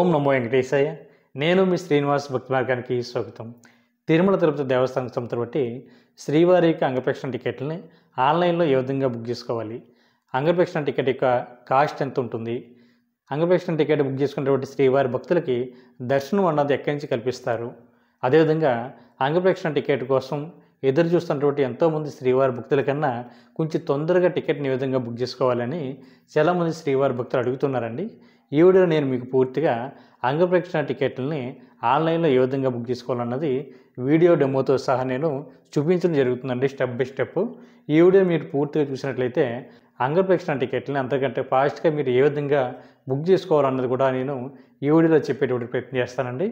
ఓం నమో వెంకటేశాయ. నేను మీ శ్రీనివాస్ భక్తి మార్గానికి స్వాగతం. తిరుమల తిరుపతి దేవస్థానం సంస్థ బట్టి శ్రీవారి యొక్క అంగప్రదక్షిణ టికెట్లని ఆన్లైన్లో ఏ విధంగా బుక్ చేసుకోవాలి, అంగప్రదక్షిణ టికెట్ యొక్క కాస్ట్ ఎంత ఉంటుంది, అంగప్రదక్షిణ టికెట్ బుక్ చేసుకున్నటువంటి శ్రీవారి భక్తులకి దర్శనం అన్నది ఎక్కడి నుంచి కల్పిస్తారు, అదేవిధంగా అంగప్రదక్షిణ టికెట్ కోసం ఎదురు చూస్తున్నటువంటి ఎంతోమంది శ్రీవారి భక్తుల కన్నా కొంచెం తొందరగా టికెట్ని ఏ విధంగా బుక్ చేసుకోవాలని చాలామంది శ్రీవారి భక్తులు అడుగుతున్నారండి. ఈ వీడియోలో నేను మీకు పూర్తిగా అంగప్రదక్షిణ టికెట్లని ఆన్లైన్లో ఏ విధంగా బుక్ చేసుకోవాలన్నది వీడియో డెమోతో సహా నేను చూపించడం జరుగుతుందండి, స్టెప్ బై స్టెప్. ఈ వీడియో మీరు పూర్తిగా చూసినట్లయితే అంగప్రదక్షిణ టికెట్లని అంతకంటే ఫాస్ట్గా మీరు ఏ విధంగా బుక్ చేసుకోవాలన్నది కూడా నేను ఈ వీడియోలో చెప్పేటువంటి ప్రయత్నం చేస్తానండి.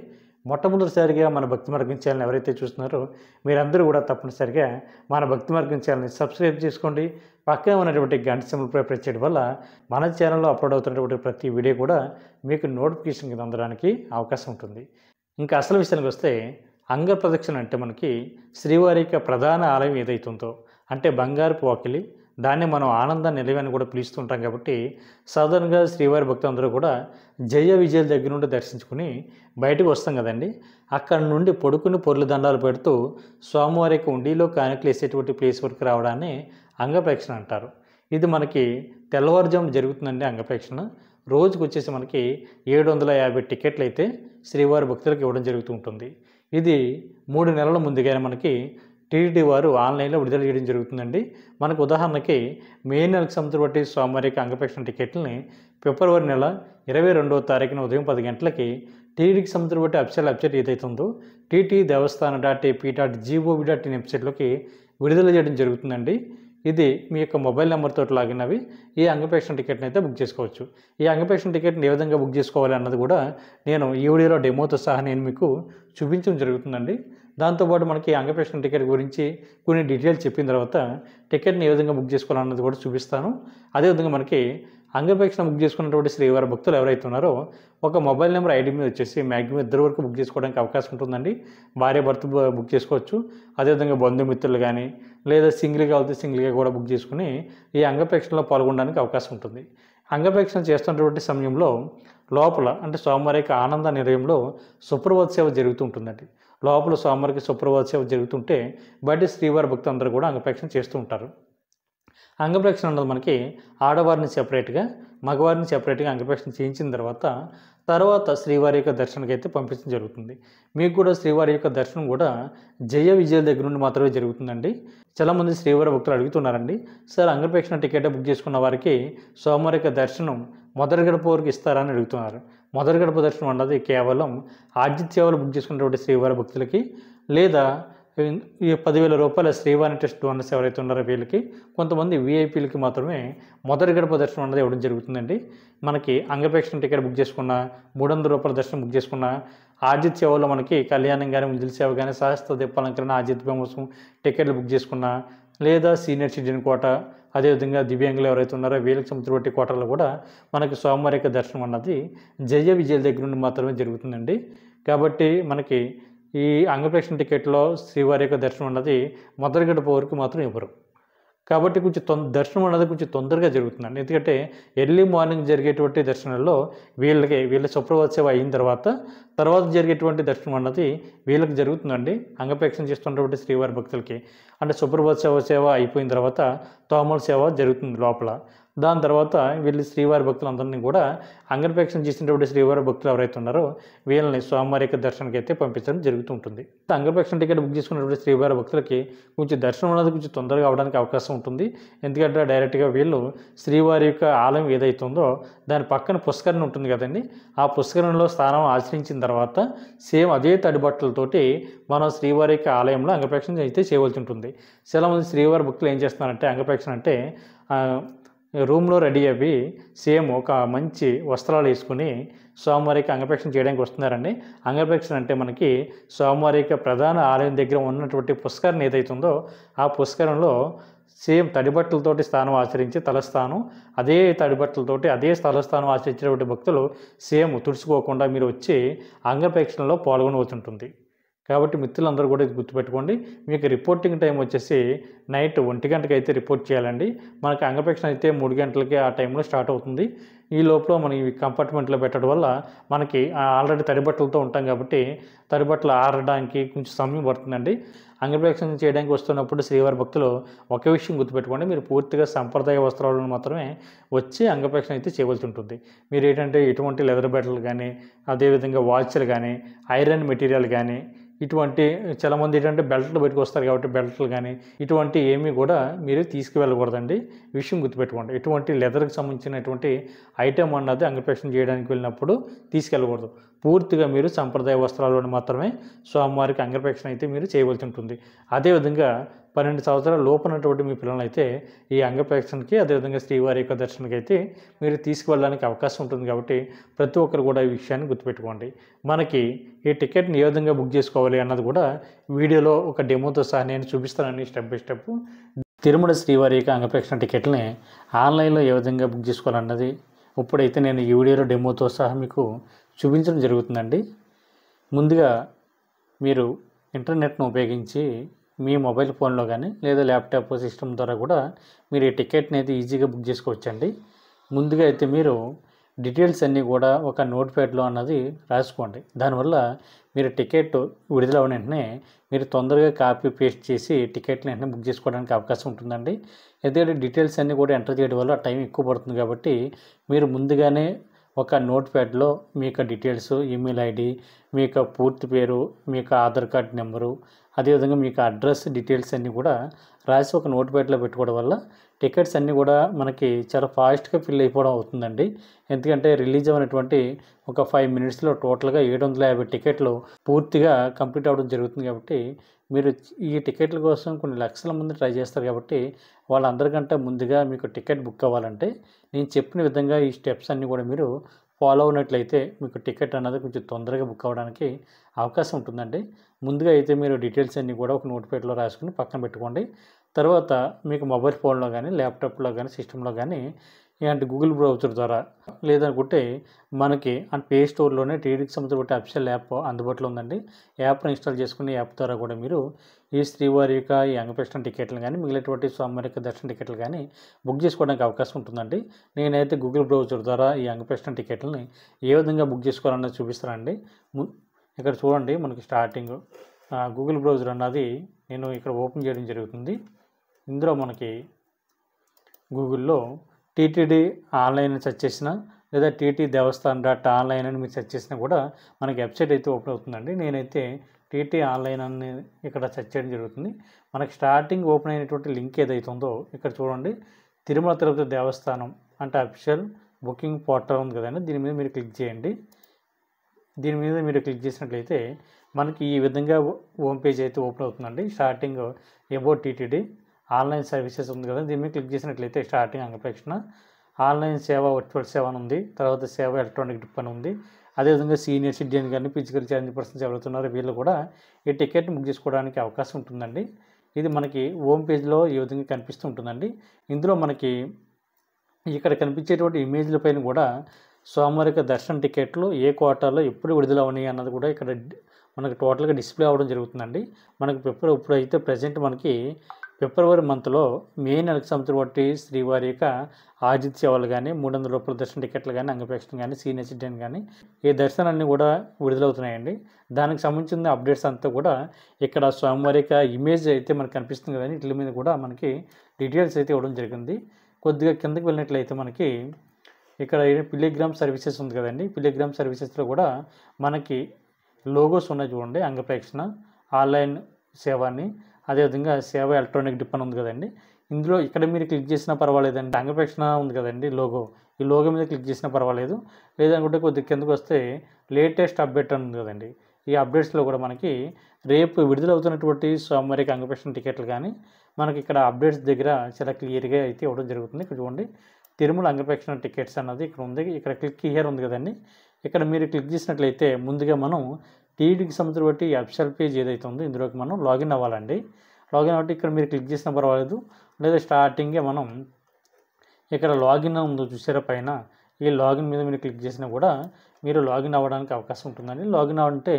మొట్టమొదటిసారిగా మన భక్తి మార్గం ఛానల్ ఎవరైతే చూస్తున్నారో మీరందరూ కూడా తప్పనిసరిగా మన భక్తి మార్గం ఛానల్ని సబ్స్క్రైబ్ చేసుకోండి. పక్కనే ఉన్నటువంటి గంట సింబల్పై ప్రెస్ చేయడం వల్ల మన ఛానల్లో అప్లోడ్ అవుతున్నటువంటి ప్రతి వీడియో కూడా మీకు నోటిఫికేషన్ కింద అందడానికి అవకాశం ఉంటుంది. ఇంకా అసలు విషయానికి వస్తే అంగప్రదక్షిణ అంటే మనకి శ్రీవారి యొక్క ప్రధాన ఆలయం ఏదైతుందో అంటే బంగారపు వాకిలి, దాన్ని మనం ఆనంద నిలయం అని కూడా పిలుస్తుంటాం. కాబట్టి సాధారణంగా శ్రీవారి భక్తులందరూ కూడా జయ విజయల దగ్గర నుండి దర్శించుకుని బయటకు వస్తాం కదండి. అక్కడ నుండి పొడుకుని పొర్లు దండాలు పెడుతూ స్వామివారి యొక్క ఉండిలో కానుకలు వేసేటువంటి ప్లేస్ వరకు రావడాన్ని అంగప్రదక్షిణ అంటారు. ఇది మనకి తెల్లవారుజాము జరుగుతుందండి. అంగప్రదక్షిణ రోజుకు వచ్చేసి మనకి 750 టికెట్లు అయితే శ్రీవారి భక్తులకు ఇవ్వడం జరుగుతూ ఉంటుంది. ఇది 3 నెలల ముందుగానే మనకి టీటీడీ వారు ఆన్లైన్లో విడుదల చేయడం జరుగుతుందండి. మనకు ఉదాహరణకి మే నెలకు సంవత్సరం బట్టి స్వామివారికి అంగప్రదక్షిణ టికెట్లని ఫిబ్రవరి నెల 22వ తారీఖున ఉదయం 10 గంటలకి టీటీడీకి సంవత్సరం బట్టి అఫీషియల్ వెబ్సైట్ ఏదైతే ఉందో ttdevaస్థానం.ap.gov.in వెబ్సైట్లోకి విడుదల చేయడం జరుగుతుందండి. ఇది మీ యొక్క మొబైల్ నెంబర్తో లాగిన్ అవి ఈ అంగప్రదక్షిణ టికెట్ని అయితే బుక్ చేసుకోవచ్చు. ఈ అంగప్రదక్షిణ టికెట్ని ఏ విధంగా బుక్ చేసుకోవాలి అన్నది కూడా నేను ఈ వీడియోలో డెమోతో సహా నేను మీకు చూపించడం జరుగుతుందండి. దాంతోపాటు మనకి అంగప్రదక్షిణ టికెట్ గురించి కొన్ని డీటెయిల్స్ చెప్పిన తర్వాత టికెట్ని ఏ విధంగా బుక్ చేసుకోవాలన్నది కూడా చూపిస్తాను. అదేవిధంగా మనకి అంగప్రదక్షిణ బుక్ చేసుకున్నటువంటి శ్రీవారి భక్తులు ఎవరైతే ఉన్నారో ఒక మొబైల్ నెంబర్ ఐడి మీద వచ్చేసి మ్యాక్సిమం 2 వరకు బుక్ చేసుకోవడానికి అవకాశం ఉంటుందండి. భార్య భర్త బుక్ చేసుకోవచ్చు. అదేవిధంగా బంధుమిత్రులు కానీ లేదా సింగిల్గా అయితే సింగిల్గా కూడా బుక్ చేసుకుని ఈ అంగప్రదక్షిణలో పాల్గొనడానికి అవకాశం ఉంటుంది. అంగప్రదక్షిణ చేస్తున్నటువంటి సమయంలో లోపల అంటే స్వామివారి యొక్క ఆనంద నిలయంలో సుప్రభాత సేవ జరుగుతూ ఉంటుందండి. లోపల స్వామివారికి సుప్రభాత సేవ జరుగుతుంటే బయట శ్రీవారి భక్తులు అందరూ కూడా అంగప్రదక్షిణ చేస్తూ ఉంటారు. అంగప్రదక్షిణ అన్నది మనకి ఆడవారిని సెపరేట్గా మగవారిని సెపరేట్గా అంగప్రదక్షిణ చేయించిన తర్వాత శ్రీవారి యొక్క దర్శనానికి అయితే పంపించడం జరుగుతుంది. మీకు కూడా శ్రీవారి యొక్క దర్శనం కూడా జయ విజయల దగ్గర నుండి మాత్రమే జరుగుతుందండి. చాలామంది శ్రీవారి భక్తులు అడుగుతున్నారండి, సార్ అంగప్రదక్షిణ టికెట్ బుక్ చేసుకున్న వారికి స్వామివారి యొక్క దర్శనం మొదటి గడప వరకు ఇస్తారని అడుగుతున్నారు. మొదటి గడప దర్శనం అన్నది కేవలం ఆర్జిత సేవలు బుక్ చేసుకున్నటువంటి శ్రీవారి భక్తులకి లేదా ఈ 10,000 రూపాయల శ్రీవారి టెస్ట్ బోనస్ ఎవరైతే ఉన్నారో వీళ్ళకి, కొంతమంది వీఐపీలకి మాత్రమే మొదటి గడప దర్శనం అన్నది ఇవ్వడం జరుగుతుందండి. మనకి అంగప్రదక్షిణ టికెట్ బుక్ చేసుకున్న 300 రూపాయల దర్శనం బుక్ చేసుకున్న ఆర్జిత సేవలో మనకి కళ్యాణం కానీ ముందుల సేవ కానీ సహస్ర దీపాలంకరణ ఆర్జిత బ్రహ్మోత్సవం టికెట్లు బుక్ చేసుకున్న లేదా సీనియర్ సిటిజన్ కోట అదేవిధంగా దివ్యాంగులు ఎవరైతే ఉన్నారో వీళ్ళకి సంవత్సరం బట్టి కోటలో కూడా మనకి స్వామివారి యొక్క దర్శనం అన్నది జయ విజయల దగ్గర నుండి మాత్రమే జరుగుతుందండి. కాబట్టి మనకి ఈ అంగప్రదక్షిణ టికెట్లో శ్రీవారి యొక్క దర్శనం అన్నది మొదటి గడప వరకు మాత్రం ఇవ్వరు. కాబట్టి కొంచెం దర్శనం అన్నది కొంచెం తొందరగా జరుగుతుందండి. ఎందుకంటే ఎర్లీ మార్నింగ్ జరిగేటువంటి దర్శనాల్లో వీళ్ళ సుప్రభాత సేవ అయిన తర్వాత జరిగేటువంటి దర్శనం అన్నది వీళ్ళకి జరుగుతుందండి. అంగప్రదక్షిణ చేస్తున్నటువంటి శ్రీవారి భక్తులకి అంటే సుప్రభాత సేవ అయిపోయిన తర్వాత తోమల సేవ జరుగుతుంది లోపల. దాని తర్వాత వీళ్ళు శ్రీవారి భక్తులందరినీ కూడా అంగప్రదక్షిణ చేసినటువంటి శ్రీవారి భక్తులు ఎవరైతే ఉన్నారో వీళ్ళని స్వామివారి యొక్క దర్శనానికి అయితే పంపించడం జరుగుతూ ఉంటుంది. అంగప్రదక్షిణ టికెట్ బుక్ చేసుకున్నటువంటి శ్రీవారి భక్తులకి కొంచెం దర్శనం అనేది కొంచెం తొందరగా అవడానికి అవకాశం ఉంటుంది. ఎందుకంటే డైరెక్ట్గా వీళ్ళు శ్రీవారి యొక్క ఆలయం ఏదైతే ఉందో దాని పక్కన పుష్కరిణి ఉంటుంది కదండి. ఆ పుష్కరిణిలో స్నానం ఆచరించిన తర్వాత సేమ్ అదే తడిబట్టలతోటి మనం శ్రీవారి యొక్క ఆలయంలో అంగప్రదక్షిణ అయితే చేయవలసి ఉంటుంది. చాలామంది శ్రీవారి భక్తులు ఏం చేస్తున్నారంటే అంగప్రదక్షిణ అంటే రూమ్లో రెడీ అయ్యి సేమ్ ఒక మంచి వస్త్రాలు వేసుకుని స్వామివారికి అంగప్రదక్షిణ చేయడానికి వస్తున్నారండి. అంగప్రదక్షిణ అంటే మనకి స్వామివారి యొక్క ప్రధాన ఆలయం దగ్గర ఉన్నటువంటి పుష్కరిణి ఏదైతే ఉందో ఆ పుష్కరంలో సేమ్ తడిబట్టలతోటి స్నానం ఆచరించి తలస్థానం అదే తడిబట్టలతోటి అదే స్థలస్థానం ఆచరించినటువంటి భక్తులు సేమ్ తుడుచుకోకుండా మీరు వచ్చి అంగప్రదక్షిణలో పాల్గొనవచ్చుంటుంది. కాబట్టి మిత్రులందరూ కూడా ఇది గుర్తుపెట్టుకోండి. మీకు రిపోర్టింగ్ టైం వచ్చేసి నైట్ 1 గంటకి అయితే రిపోర్ట్ చేయాలండి. మనకి అంగప్రదక్షిణ అయితే 3 గంటలకి ఆ టైంలో స్టార్ట్ అవుతుంది. ఈ లోపల మనం ఈ కంపార్ట్మెంట్లో పెట్టడం వల్ల మనకి ఆల్రెడీ తడి బట్టలతో ఉంటాం కాబట్టి తడి బట్టలు ఆరడానికి కొంచెం సమయం పడుతుందండి. అంగప్రదక్షిణ చేయడానికి వస్తున్నప్పుడు శ్రీవారి భక్తులు ఒకే విషయం గుర్తుపెట్టుకోండి, మీరు పూర్తిగా సంప్రదాయ వస్త్రాలను మాత్రమే వచ్చి అంగప్రదక్షిణ అయితే చేయవలసి ఉంటుంది. మీరు ఏంటంటే ఎటువంటి లెదర్ బట్టలు కానీ, అదేవిధంగా వాచ్లు కానీ, ఐరన్ మెటీరియల్ కానీ, ఇటువంటి చాలామంది ఏంటంటే బెల్ట్లు పెట్టుకొస్తారు కాబట్టి బెల్ట్లు కానీ ఇటువంటి ఏమీ కూడా మీరు తీసుకువెళ్ళకూడదండి. విషయం గుర్తుపెట్టుకోండి. ఎటువంటి లెదర్కి సంబంధించినటువంటి ఐటెం అన్నది అంగప్రదక్షిణ చేయడానికి వెళ్ళినప్పుడు తీసుకెళ్ళకూడదు. పూర్తిగా మీరు సంప్రదాయ వస్త్రాలను మాత్రమే స్వామివారికి అంగప్రదక్షిణ అయితే మీరు చేయవలసి ఉంటుంది. అదేవిధంగా 12 సంవత్సరాల లోపునటువంటి మీ పిల్లలు అయితే ఈ అంగప్రదక్షిణకి అదేవిధంగా శ్రీవారి యొక్క దర్శనకి అయితే మీరు తీసుకువెళ్ళడానికి అవకాశం ఉంటుంది కాబట్టి ప్రతి ఒక్కరు కూడా ఈ విషయాన్ని గుర్తుపెట్టుకోండి. మనకి ఈ టికెట్ని ఏ విధంగా బుక్ చేసుకోవాలి అన్నది కూడా వీడియోలో ఒక డెమోతో సహా నేను చూపిస్తానని స్టెప్ బై స్టెప్. తిరుమల శ్రీవారి యొక్క అంగప్రదక్షిణ టికెట్ని ఆన్లైన్లో ఏ విధంగా బుక్ చేసుకోవాలన్నది ఇప్పుడైతే నేను ఈ వీడియోలో డెమోతో సహా మీకు చూపించడం జరుగుతుందండి. ముందుగా మీరు ఇంటర్నెట్ను ఉపయోగించి మీ మొబైల్ ఫోన్లో కానీ లేదా ల్యాప్టాప్ సిస్టమ్ ద్వారా కూడా మీరు ఈ టికెట్ని అయితే ఈజీగా బుక్ చేసుకోవచ్చండి. ముందుగా అయితే మీరు డీటెయిల్స్ అన్నీ కూడా ఒక నోట్ ప్యాడ్లో అన్నది రాసుకోండి. దానివల్ల మీరు టికెట్ విడుదలైన వెంటనే మీరు తొందరగా కాపీ పేస్ట్ చేసి టికెట్ని వెంటనే బుక్ చేసుకోవడానికి అవకాశం ఉంటుందండి. ఎందుకంటే డీటెయిల్స్ అన్నీ కూడా ఎంటర్ చేయడం వల్ల టైం ఎక్కువ పడుతుంది కాబట్టి మీరు ముందుగానే ఒక నోట్ ప్యాడ్లో మీ యొక్క డీటెయిల్స్, ఈమెయిల్ ఐడి, మీ యొక్క పూర్తి పేరు, మీ యొక్క ఆధార్ కార్డ్ నెంబరు, అదేవిధంగా మీకు అడ్రస్ డీటెయిల్స్ అన్నీ కూడా రాసి ఒక నోట్ ప్యాడ్లో పెట్టుకోవడం వల్ల టికెట్స్ అన్నీ కూడా మనకి చాలా ఫాస్ట్గా ఫిల్ అయిపోవడం అవుతుందండి. ఎందుకంటే రిలీజ్ అయినటువంటి ఒక 5 మినిట్స్లో టోటల్గా 750 టికెట్లు పూర్తిగా కంప్లీట్ అవ్వడం జరుగుతుంది. కాబట్టి మీరు ఈ టికెట్ల కోసం కొన్ని లక్షల మంది ట్రై చేస్తారు కాబట్టి వాళ్ళందరికంటే ముందుగా మీకు టికెట్ బుక్ అవ్వాలంటే నేను చెప్పిన విధంగా ఈ స్టెప్స్ అన్నీ కూడా మీరు ఫాలో అవునట్లయితే మీకు టికెట్ అన్నది కొంచెం తొందరగా బుక్ అవ్వడానికి అవకాశం ఉంటుందండి. ముందుగా అయితే మీరు డీటెయిల్స్ అన్నీ కూడా ఒక నోట్ ప్యాడ్లో రాసుకుని పక్కన పెట్టుకోండి. తర్వాత మీకు మొబైల్ ఫోన్లో కానీ ల్యాప్టాప్లో కానీ సిస్టంలో కానీ ఇలాంటి గూగుల్ బ్రౌజర్ ద్వారా లేదనుకుంటే మనకి ప్లే స్టోర్లోనే టీటీడీకి సంబంధించిన అఫీషియల్ యాప్ అందుబాటులో ఉందండి. యాప్ను ఇన్స్టాల్ చేసుకుని యాప్ ద్వారా కూడా మీరు ఈ శ్రీవారి యొక్క ఈ అంగప్రదక్షిణ టికెట్లు కానీ మిగిలినటువంటి స్వామివారి యొక్క దర్శన టికెట్లు కానీ బుక్ చేసుకోవడానికి అవకాశం ఉంటుందండి. నేనైతే గూగుల్ బ్రౌజర్ ద్వారా ఈ అంగప్రదక్షిణ టికెట్లని ఏ విధంగా బుక్ చేసుకోవాలన్నది చూపిస్తానండి. ఇక్కడ చూడండి, మనకి స్టార్టింగ్ గూగుల్ బ్రౌజర్ అన్నది నేను ఇక్కడ ఓపెన్ చేయడం జరుగుతుంది. ఇందులో మనకి గూగుల్లో టీటీడీ ఆన్లైన్ సెర్చ్ చేసినా లేదా టీటీ దేవస్థాన్.ఆన్లైన్ అని మీరు సెర్చ్ చేసినా కూడా మనకి వెబ్సైట్ అయితే ఓపెన్ అవుతుందండి. నేనైతే టీటీ ఆన్లైన్ అని ఇక్కడ సెర్చ్ చేయడం జరుగుతుంది. మనకి స్టార్టింగ్ ఓపెన్ అయినటువంటి లింక్ ఏదైతే ఉందో ఇక్కడ చూడండి, తిరుమల తిరుపతి దేవస్థానం అంటే అఫీషియల్ బుకింగ్ పోర్టల్ ఉంది కదండి, దీని మీద మీరు క్లిక్ చేయండి. దీని మీద మీరు క్లిక్ చేసినట్లయితే మనకి ఈ విధంగా హోమ్ పేజ్ అయితే ఓపెన్ అవుతుందండి. Starting about TTD online services ఉంది కదా, దీని మీద క్లిక్ చేసినట్లయితే స్టార్టింగ్ అంగప్రదక్షిణ ఆన్లైన్ సేవ వర్చువల్ సేవ అని ఉంది. తర్వాత సేవ ఎలక్ట్రానిక్ ట్రిప్ అని ఉంది. అదేవిధంగా సీనియర్ సిటిజన్ కానీ ఫిజికల్ ఛాలెంజ్ పర్సన్స్ ఎవరుతున్నారో వీళ్ళు కూడా ఈ టికెట్ బుక్ చేసుకోవడానికి అవకాశం ఉంటుందండి. ఇది మనకి హోమ్ పేజ్లో ఈ విధంగా కనిపిస్తూ ఉంటుందండి. ఇందులో మనకి ఇక్కడ కనిపించేటువంటి ఇమేజ్ల పైన కూడా స్వామివారి యొక్క దర్శన టికెట్లు ఏ క్వార్టర్లో ఎప్పుడు విడుదల అవునాయి అన్నది కూడా ఇక్కడ మనకి టోటల్గా డిస్ప్లే అవ్వడం జరుగుతుందండి. మనకి ఇప్పుడైతే ప్రజెంట్ మనకి ఫిబ్రవరి మంత్లో మే నెలకు సంవత్సరం బట్టి శ్రీవారి యొక్క ఆజిత్ సేవలు కానీ 300 రూపాయల దర్శన టికెట్లు కానీ అంగప్రదక్షిణ కానీ సీనియర్ సిటిజన్ కానీ ఈ దర్శనాలన్నీ కూడా విడుదలవుతున్నాయండి. దానికి సంబంధించిన అప్డేట్స్ అంతా కూడా ఇక్కడ స్వామివారి యొక్క ఇమేజ్ అయితే మనకు కనిపిస్తుంది కదండి, వీటి మీద కూడా మనకి డీటెయిల్స్ అయితే ఇవ్వడం జరిగింది. కొద్దిగా కిందకి వెళ్ళినట్లయితే మనకి ఇక్కడ పిలిగ్రామ్ సర్వీసెస్ ఉంది కదండి, పిలిగ్రామ్ సర్వీసెస్లో కూడా మనకి లోగోస్ ఉన్నాయి చూడండి. అంగప్రదక్షిణ ఆన్లైన్ సేవాని అదేవిధంగా సేవ ఎలక్ట్రానిక్ డిప్ అని ఉంది కదండి, ఇందులో ఇక్కడ మీరు క్లిక్ చేసినా పర్వాలేదండి. అంగప్రదక్షిణ ఉంది కదండి లోగో, ఈ లోగో మీద క్లిక్ చేసినా పర్వాలేదు. లేదనుకుంటే కొద్దిగా కిందకు వస్తే లేటెస్ట్ అప్డేట్ అని ఉంది కదండి, ఈ అప్డేట్స్లో కూడా మనకి రేపు విడుదలవుతున్నటువంటి స్వామివారికి అంగప్రదక్షిణ టికెట్లు కానీ మనకి ఇక్కడ అప్డేట్స్ దగ్గర చాలా క్లియర్గా అయితే ఇవ్వడం జరుగుతుంది. ఇక్కడ చూడండి, తిరుమల అంగప్రదక్షిణ టికెట్స్ అన్నది ఇక్కడ ఉంది. ఇక్కడ క్లిక్ హియర్ ఉంది కదండి, ఇక్కడ మీరు క్లిక్ చేసినట్లయితే ముందుగా మనం టీటీడీకి సంబంధించిన బట్టి అఫీషియల్ పేజ్ ఏదైతే ఉందో ఇందులోకి మనం లాగిన్ అవ్వాలండి. లాగిన్ అవ్వటి ఇక్కడ మీరు క్లిక్ చేసినా పర్వాలేదు, లేదా స్టార్టింగే మనం ఇక్కడ లాగిన్ ఉందో చూసారా పైన, ఈ లాగిన్ మీద మీరు క్లిక్ చేసినా కూడా మీరు లాగిన్ అవ్వడానికి అవకాశం ఉంటుందండి. లాగిన్ అవ్వాలంటే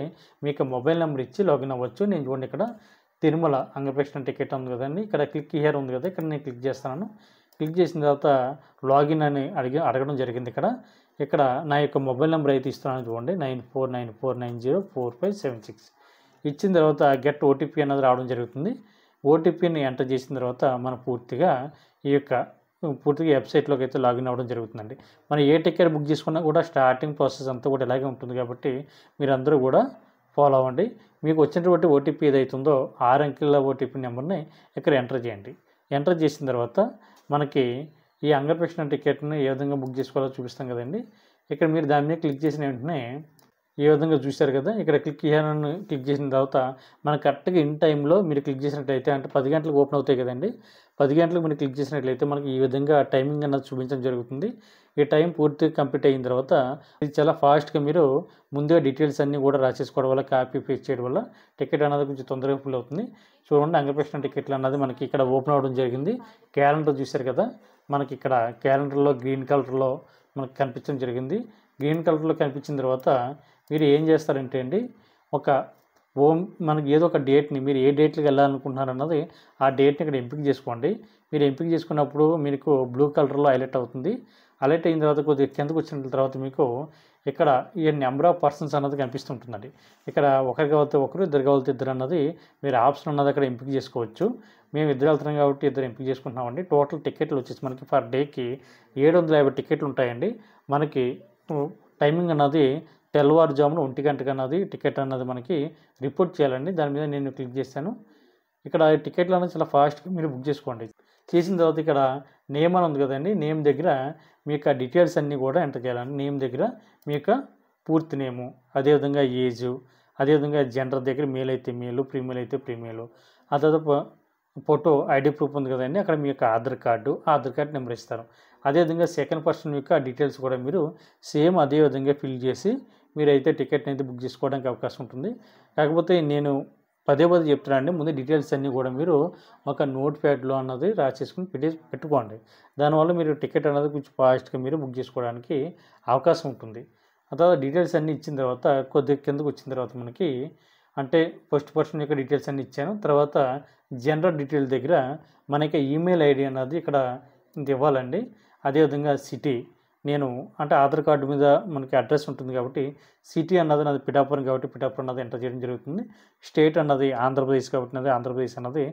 మీకు మొబైల్ నెంబర్ ఇచ్చి లాగిన్ అవ్వచ్చు. నేను చూడండి ఇక్కడ తిరుమల అంగప్రదక్షిణ టికెట్ ఉంది కదండి, ఇక్కడ క్లిక్ హియర్ ఉంది కదా, ఇక్కడ నేను క్లిక్ చేస్తాను. క్లిక్ చేసిన తర్వాత లాగిన్ అని అడగడం జరిగింది. ఇక్కడ నా యొక్క మొబైల్ నెంబర్ అయితే ఇస్తున్నాను చూడండి, 9494904576. ఇచ్చిన తర్వాత గెట్ ఓటీపీ అన్నది రావడం జరుగుతుంది. ఓటీపీని ఎంటర్ చేసిన తర్వాత మనం పూర్తిగా వెబ్సైట్లోకి అయితే లాగిన్ అవ్వడం జరుగుతుందండి. మనం ఏ టికెట్ బుక్ చేసుకున్నా కూడా స్టార్టింగ్ ప్రాసెస్ అంతా కూడా ఇలాగే ఉంటుంది కాబట్టి మీరందరూ కూడా ఫాలో అవ్వండి. మీకు వచ్చినటువంటి ఓటీపీ ఏదైతుందో 6 అంకెల ఓటీపీ నెంబర్ని ఇక్కడ ఎంటర్ చేయండి. ఎంటర్ చేసిన తర్వాత మనకి ఈ అంగప్రదర్శన టికెట్ని ఏ విధంగా బుక్ చేసుకోవాలో చూపిస్తాం కదండి. ఇక్కడ మీరు దాని మీద క్లిక్ చేసిన వెంటనే ఏ విధంగా చూశారు కదా, ఇక్కడ క్లిక్ చేసిన తర్వాత మన కరెక్ట్గా ఇన్ టైంలో మీరు క్లిక్ చేసినట్లయితే, అంటే 10 గంటలకు ఓపెన్ అవుతాయి కదండి, 10 గంటలకు మీరు క్లిక్ చేసినట్లయితే మనకి ఈ విధంగా టైమింగ్ అన్నది చూపించడం జరుగుతుంది. ఈ టైం పూర్తిగా కంప్లీట్ అయిన తర్వాత ఇది చాలా ఫాస్ట్గా మీరు ముందుగా డీటెయిల్స్ అన్నీ కూడా రాసేసుకోవడం వల్ల, కాపీ పేస్ట్ చేయడం వల్ల టికెట్ అన్నది కొంచెం తొందరగా ఫుల్ అవుతుంది. చూడండి, అంగప్రదర్శన టికెట్లు అన్నది మనకి ఇక్కడ ఓపెన్ అవ్వడం జరిగింది. క్యాలెండర్ చూశారు కదా, మనకి ఇక్కడ క్యాలెండర్లో గ్రీన్ కలర్లో మనకు కనిపించడం జరిగింది. గ్రీన్ కలర్లో కనిపించిన తర్వాత మీరు ఏం చేస్తారంటే అండి, మనకి ఏదో ఒక డేట్ని మీరు ఏ డేట్కి వెళ్ళాలనుకుంటున్నారన్నది ఆ డేట్ని ఇక్కడ ఎంపిక చేసుకోండి. మీరు ఎంపిక చేసుకున్నప్పుడు మీకు బ్లూ కలర్లో హైలైట్ అవుతుంది. హైలైట్ అయిన తర్వాత కొద్దిగా కిందకు వచ్చిన తర్వాత మీకు ఇక్కడ ఈ నెంబర్ ఆఫ్ పర్సన్స్ అన్నది కనిపిస్తుంటుందండి. ఇక్కడ ఒకరు కావాలితే ఒకరు, ఇద్దరు కావాలితే ఇద్దరు అన్నది మీరు ఆప్షన్ అన్నది అక్కడ ఎంపిక చేసుకోవచ్చు. మేము ఇద్దరు వెళ్తున్నాం కాబట్టి ఇద్దరు ఎంపిక చేసుకుంటున్నామండి. టోటల్ టికెట్లు వచ్చేసి మనకి పర్ డేకి 750 టికెట్లు ఉంటాయండి. మనకి టైమింగ్ అన్నది తెల్లవారుజామున 1 గంటకు అన్నది టికెట్ అన్నది మనకి రిపోర్ట్ చేయాలండి. దాని మీద నేను క్లిక్ చేశాను. ఇక్కడ టికెట్లు అనేది చాలా ఫాస్ట్గా మీరు బుక్ చేసుకోండి. చేసిన తర్వాత ఇక్కడ నేమ్ అని ఉంది కదండి, నేమ్ దగ్గర మీ యొక్క డీటెయిల్స్ అన్నీ కూడా ఎంటర్ చేయాలండి. నేమ్ దగ్గర మీ యొక్క పూర్తి నేము, అదేవిధంగా ఏజు, అదేవిధంగా జెండర్ దగ్గర మేల్ అయితే మేలు, ఫీమేల్ అయితే ఫీమేలు, ఆ తర్వాత ఫోటో ఐడి ప్రూఫ్ ఉంది కదండి, అక్కడ మీ యొక్క ఆధార్ కార్డు నెంబర్ ఇస్తారు. అదేవిధంగా సెకండ్ పర్సన్ యొక్క డీటెయిల్స్ కూడా మీరు సేమ్ అదే విధంగా ఫిల్ చేసి మీరైతే టికెట్ని అయితే బుక్ చేసుకోవడానికి అవకాశం ఉంటుంది. కాకపోతే నేను పదే చెప్తున్నానండి, ముందు డీటెయిల్స్ అన్నీ కూడా మీరు ఒక నోట్ ప్యాడ్లో అన్నది రాసేసుకుని పెట్టుకోండి. దానివల్ల మీరు టికెట్ అన్నది కొంచెం ఫాస్ట్గా మీరు బుక్ చేసుకోవడానికి అవకాశం ఉంటుంది. ఆ తర్వాత డీటెయిల్స్ అన్నీ ఇచ్చిన తర్వాత కొద్దిగా కిందకు వచ్చిన తర్వాత మనకి అంటే ఫస్ట్ పర్సన్ యొక్క డీటెయిల్స్ అన్నీ ఇచ్చాను. తర్వాత జనరల్ డీటెయిల్ దగ్గర మనకి ఈమెయిల్ ఐడి అన్నది ఇక్కడ ఇవ్వాలండి. అదేవిధంగా సిటీ, నేను అంటే ఆధార్ కార్డు మీద మనకి అడ్రస్ ఉంటుంది కాబట్టి సిటీ అన్నది నాది పిఠాపురం కాబట్టి పిఠాపురం అన్నది ఎంటర్ చేయడం జరుగుతుంది. స్టేట్ అన్నది ఆంధ్రప్రదేశ్ కాబట్టి ఆంధ్రప్రదేశ్ అన్నది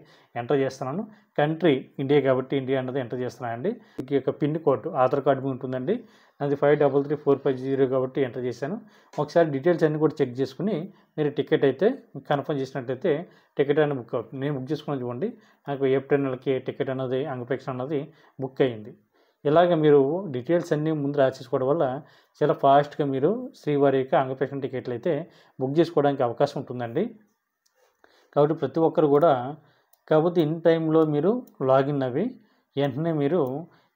ఎంటర్ చేస్తున్నాను. కంట్రీ ఇండియా కాబట్టి ఇండియా అన్నది ఎంటర్ చేస్తున్నానండి. ఈ యొక్క పిన్ కోడ్ ఆధార్ కార్డు మీద ఉంటుందండి, అది 533450 కాబట్టి ఎంటర్ చేశాను. ఒకసారి డీటెయిల్స్ అన్నీ కూడా చెక్ చేసుకుని మీరు టికెట్ అయితే కన్ఫర్మ్ చేసినట్లయితే టికెట్ అనేది బుక్ అవుతుంది. నేను బుక్ చేసుకుని చూడండి, నాకు ఏప్రిల్ నెలకి టికెట్ అన్నది అంగప్రదర్శన అన్నది బుక్ అయ్యింది. ఇలాగ మీరు డీటెయిల్స్ అన్నీ ముందు రాసేసుకోవడం వల్ల చాలా ఫాస్ట్గా మీరు శ్రీవారి యొక్క అంగప్రదర్శన టికెట్లు అయితే బుక్ చేసుకోవడానికి అవకాశం ఉంటుందండి. కాబట్టి ప్రతి ఒక్కరు కూడా కాకపోతే ఇన్ టైంలో మీరు లాగిన్ అవి వెంటనే మీరు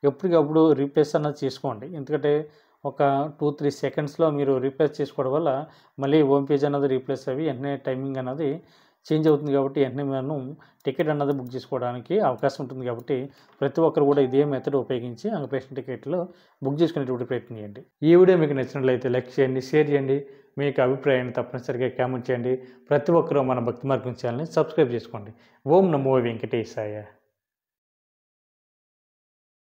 ఎప్పటికప్పుడు రీప్లేస్ అన్నది చేసుకోండి. ఎందుకంటే ఒక 2-3 సెకండ్స్లో మీరు రీప్లేస్ చేసుకోవడం వల్ల మళ్ళీ హోమ్ పేజ్ అన్నది రీప్లేస్ అవి వెంటనే టైమింగ్ అన్నది చేంజ్ అవుతుంది కాబట్టి వెంటనే మనం టికెట్ అన్నది బుక్ చేసుకోవడానికి అవకాశం ఉంటుంది. కాబట్టి ప్రతి ఒక్కరు కూడా ఇదే మెథడ్ ఉపయోగించి అంగప్రదర్శన టికెట్లు బుక్ చేసుకునేటువంటి ప్రయత్నం చేయండి. ఈ వీడియో మీకు నచ్చినట్లయితే లైక్ చేయండి, షేర్ చేయండి, మీ యొక్క అభిప్రాయాన్ని తప్పనిసరిగా కామెంట్ చేయండి. ప్రతి ఒక్కరూ మన భక్తి మార్గం ఛానల్ని సబ్స్క్రైబ్ చేసుకోండి. ఓం నమో వెంకటేశాయ.